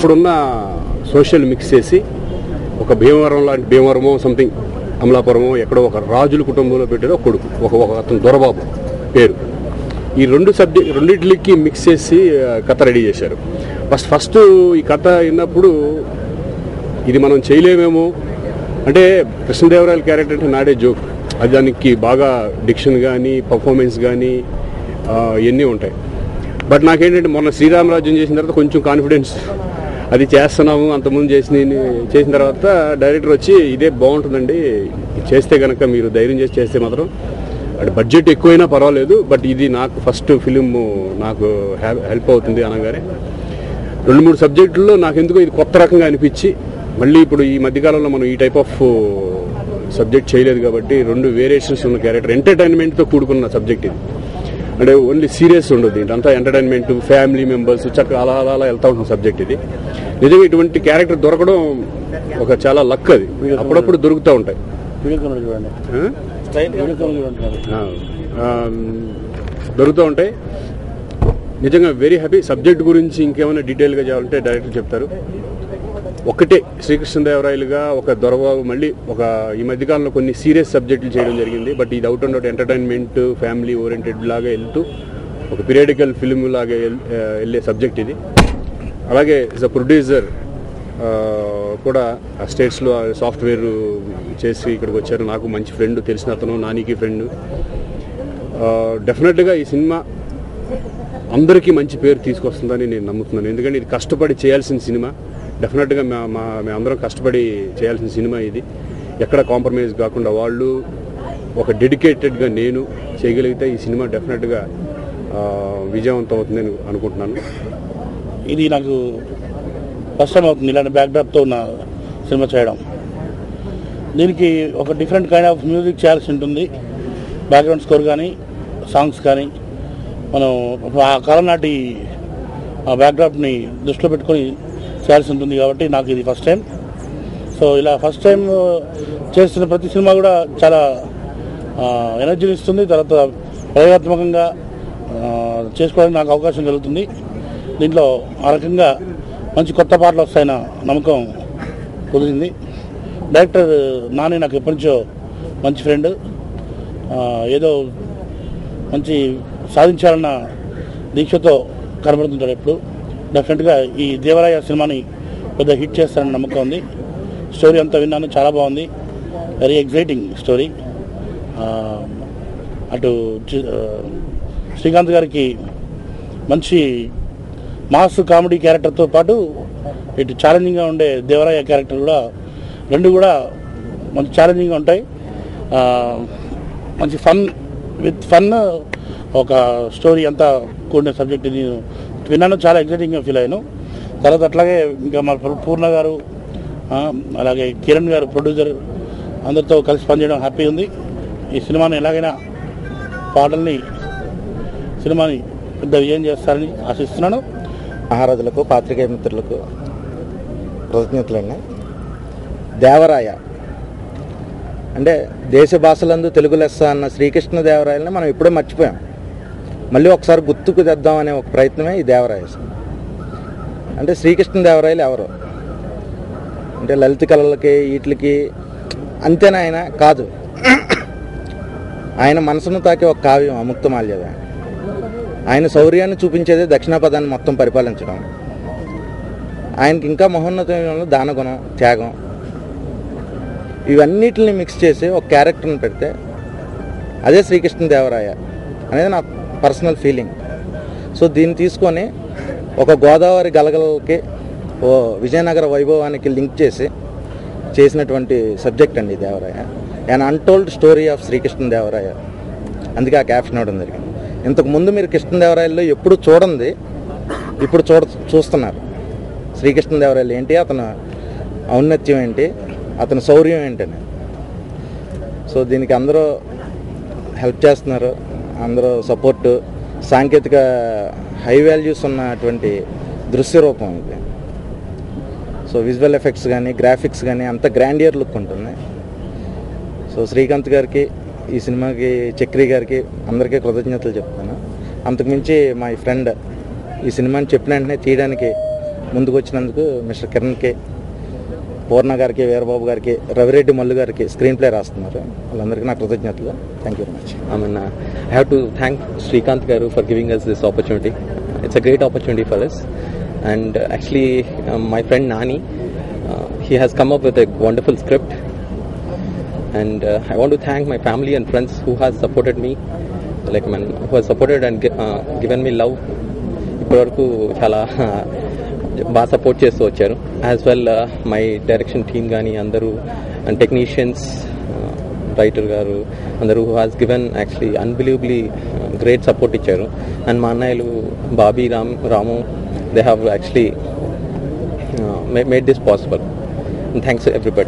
అప్పుడున్న social mix చేసి ఒక భీమవరం లాంటి భీమవరమో సంథింగ్ అమలాపురమో ఎక్కడో ఒక రాజుల కుటుంబంలో పెట్టారు ఒక కొడుకు ఒక అతను దొరబాబు పేరు. ఈ రెండింటికి మిక్స్ చేసి కథ రెడీ చేశారు. ఫస్ట్ ఈ కథ విన్నప్పుడు ఇది మనం చేయలేమేమో అంటే కృష్ణదేవరాయల క్యారెక్టర్ అంటే నాడే జోక్, అది దానికి బాగా డిక్షన్ కానీ పర్ఫార్మెన్స్ కానీ ఇవన్నీ ఉంటాయి. బట్ నాకేంటంటే మొన్న శ్రీరామరాజ్యం చేసిన తర్వాత కొంచెం కాన్ఫిడెన్స్, అది చేస్తున్నాము అంతకుముందు చేసిన తర్వాత డైరెక్టర్ వచ్చి ఇదే బాగుంటుందండి చేస్తే కనుక మీరు ధైర్యం చేస్తే మాత్రం అది బడ్జెట్ ఎక్కువైనా పర్వాలేదు, బట్ ఇది నాకు ఫస్ట్ ఫిలిం నాకు హెల్ప్ అవుతుంది అనగానే 2-3 సబ్జెక్టుల్లో నాకు ఎందుకో ఇది కొత్త రకంగా అనిపించి మళ్ళీ ఇప్పుడు ఈ మధ్యకాలంలో మనం ఈ టైప్ ఆఫ్ సబ్జెక్ట్ చేయలేదు కాబట్టి 2 వేరియేషన్స్ ఉన్న క్యారెక్టర్, ఎంటర్టైన్మెంట్తో కూడుకున్న సబ్జెక్ట్ ఇది. అంటే ఓన్లీ సీరియస్ ఉండదు, దీంట్లో ఎంటర్టైన్మెంట్ ఫ్యామిలీ మెంబర్స్ చక్కగా అలా అలా వెళ్తూ ఉంటుంది సబ్జెక్ట్ ఇది. నిజంగా ఇటువంటి క్యారెక్టర్ దొరకడం ఒక చాలా లక్, అది అప్పుడప్పుడు దొరుకుతూ ఉంటాయి. దొరుకుతూ ఉంటాయి. నిజంగా వెరీ హ్యాపీ. సబ్జెక్ట్ గురించి ఇంకేమైనా డీటెయిల్గా చేయాలంటే డైరెక్టర్ చెప్తారు. ఒకటే శ్రీకృష్ణదేవరాయలుగా ఒక దొరబాబు మళ్ళీ ఒక ఈ మధ్యకాలంలో కొన్ని సీరియస్ సబ్జెక్టులు చేయడం జరిగింది, బట్ ఇది out and out entertainment family oriented లాగా వెళ్తూ ఒక పీరియాడికల్ ఫిల్మ్ లాగా వెళ్ళే సబ్జెక్ట్ ఇది. అలాగే యాజ్ అ ప్రొడ్యూసర్ కూడా స్టేట్స్లో సాఫ్ట్వేర్ చేసి ఇక్కడికి వచ్చారు. నాకు మంచి ఫ్రెండ్, తెలిసిన అతను, నానికి ఫ్రెండ్. డెఫినెట్గా ఈ సినిమా అందరికీ మంచి పేరు తీసుకొస్తుందని నేను నమ్ముతున్నాను. ఎందుకంటే ఇది కష్టపడి చేయాల్సిన సినిమా, డెఫినెట్గా మేమందరం కష్టపడి చేయాల్సిన సినిమా ఇది. ఎక్కడ కాంప్రమైజ్ కాకుండా వాళ్ళు ఒక డెడికేటెడ్గా నేను చేయగలిగితే ఈ సినిమా డెఫినెట్గా విజయవంతం అవుతుందని అనుకుంటున్నాను. ఇది నాకు ఫస్ట్ టైం అవుతుంది ఇలాంటి బ్యాక్డ్రాప్తో ఉన్న సినిమా చేయడం. దీనికి ఒక డిఫరెంట్ కైండ్ ఆఫ్ మ్యూజిక్ చేయాల్సి ఉంటుంది. బ్యాక్గ్రౌండ్ స్కోర్ కానీ సాంగ్స్ కానీ మనం ఆ కాలం నాటి ఆ బ్యాక్డ్రాప్ని దృష్టిలో పెట్టుకొని చేయాల్సి ఉంటుంది కాబట్టి నాకు ఇది ఫస్ట్ టైం. సో ఇలా ఫస్ట్ టైం చేస్తున్న ప్రతి సినిమా కూడా చాలా ఎనర్జీని ఇస్తుంది. తర్వాత ప్రయోగాత్మకంగా చేసుకోవడానికి నాకు అవకాశం కలుగుతుంది. దీంట్లో ఆ రకంగా మంచి కొత్త పాటలు వస్తాయన్న నమ్మకం కుదిరింది. డైరెక్టర్ నాని నాకు ఎప్పటి నుంచో మంచి ఫ్రెండ్, ఏదో మంచి సాధించాలన్న దీక్షతో కనబడుతుంటాడు ఎప్పుడు. డెఫినెట్గా ఈ దేవరాయ సినిమాని పెద్ద హిట్ చేస్తారని నమ్మకం ఉంది. స్టోరీ అంతా విన్నాను, చాలా బాగుంది. Very exciting story. అటు శ్రీకాంత్ గారికి మంచి మాస్ కామెడీ క్యారెక్టర్తో పాటు ఇటు ఛాలెంజింగ్గా ఉండే దేవరాయ క్యారెక్టర్ కూడా, రెండు కూడా మంచి ఛాలెంజింగ్గా ఉంటాయి. మంచి ఫన్ ఒక స్టోరీ అంతా కూడిన సబ్జెక్ట్ ఇది విన్నాను, చాలా ఎగ్జైటింగ్గా ఫీల్ అయ్యాను. తర్వాత అట్లాగే ఇంకా మా పూర్ణ గారు, అలాగే కిరణ్ గారు ప్రొడ్యూసర్, అందరితో కలిసి పనిచేయడం హ్యాపీ ఉంది. ఈ సినిమాని ఎలాగైనా సినిమాని పెద్ద విజయం చేస్తారని ఆశిస్తున్నాను. మహారాజులకు, పాత్రికేయ మిత్రులకు కృతజ్ఞతలండి. దేవరాయ అంటే దేశ భాషలందు తెలుగు లెస్స అన్న శ్రీకృష్ణదేవరాయలని మనం ఎప్పుడూ మర్చిపోయాం. మళ్ళీ ఒకసారి గుర్తుకు తెద్దాం అనే ఒక ప్రయత్నమే ఈ దేవరాయ. అంటే శ్రీకృష్ణదేవరాయలు ఎవరు అంటే లలిత కళలకి వీటికి అంతేనా ఆయన కాదు. ఆయన మనసును తాకే ఒక కావ్యం అముక్తమాల్యద. ఆయన శౌర్యాన్ని చూపించేదే దక్షిణాపదాన్ని మొత్తం పరిపాలించడం. ఆయనకి ఇంకా మహోన్నతమైన దానగుణం, త్యాగం, ఇవన్నిటిని మిక్స్ చేసి ఒక క్యారెక్టర్ని పెడితే అదే శ్రీకృష్ణదేవరాయ అనేది నా పర్సనల్ ఫీలింగ్. సో దీన్ని తీసుకొని ఒక గోదావరి గలగలకి, ఓ విజయనగర వైభవానికి లింక్ చేసినటువంటి సబ్జెక్ట్ అండి Devaraya. And untold story of Sri Krishnadevaraya. అందుకే ఆ క్యాప్షన్ ఇవ్వడం జరిగింది. ఇంతకుముందు మీరు కృష్ణదేవరాయల్లో ఎప్పుడు చూడండి, ఇప్పుడు చూస్తున్నారు. శ్రీకృష్ణదేవరాయలు ఏంటి, అతను ఔన్నత్యం ఏంటి, అతని శౌర్యం ఏంటని. సో దీనికి అందరూ హెల్ప్ చేస్తున్నారు, అందరూ సపోర్టు. సాంకేతిక హై వాల్యూస్ ఉన్నటువంటి దృశ్య రూపం ఇది. సో విజువల్ ఎఫెక్ట్స్ కానీ గ్రాఫిక్స్ కానీ అంత గ్రాండియర్ లుక్ ఉంటుంది. సో శ్రీకాంత్ గారికి, ఈ సినిమాకి చక్రి గారికి అందరికీ కృతజ్ఞతలు చెప్తాను. అంతకుమించి మా ఫ్రెండ్ ఈ సినిమాని చెప్పిన వెంటనే తీయడానికి ముందుకు వచ్చినందుకు మిస్టర్ కిరణ్ కే, పూర్ణ గారికి, వీరబాబు గారికి, రవిరెడ్డి మల్లు గారికి స్క్రీన్ ప్లే రాస్తున్నారు. వాళ్ళందరికీ నా కృతజ్ఞతలు. Thank you very much. I have to thank Srikanth Garu for giving us this opportunity. It's a great opportunity for us. And actually, my friend Nani, he has come up with a wonderful script. And I want to thank my family and friends who has supported me, who has supported and given me love. ఇప్పటివరకు చాలా బాగా support చేస్తూ వచ్చారు. As well my direction team కానీ అందరూ and technicians, writer గారు అందరూ who has given actually unbelievably great support ఇచ్చారు. అండ్ మా అన్నయ్యలు Bobby, Ramu, they have actually made this possible. Thanks everybody.